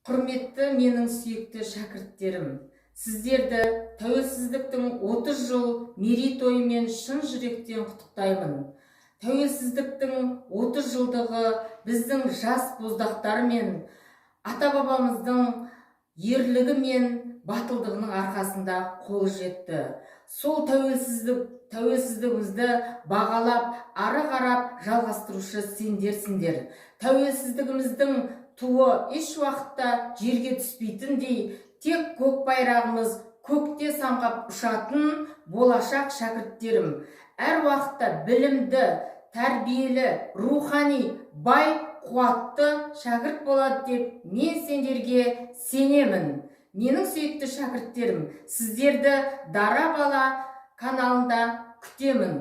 Құрметті менің сүйікті шәкірттерім, сіздерді тәуелсіздіктің 30 жыл мерейтойымен шын жүректен құттықтаймын. Тәуелсіздіктің 30 жылдығы біздің жас боздақтар мен ата-бабамыздың ерлігі мен батылдығының арқасында қолы жетті. Сол тәуелсіздігімізді бағалап, ары қарап жалғастырушы сендерсіңдер. Тәуелсіздігіміздің туы еш уақытта жерге түспейтіндей, тек көк байрағымыз көкте самғап ұшатын болашақ шәкірттерім. Әр уақытта білімді, тәрбиелі, рухани, бай, қуатты шәкірт болады деп мен сендерге сенемін. Менің сүйікті шәкірттерім, сіздерді Дара Бала каналында күтемін.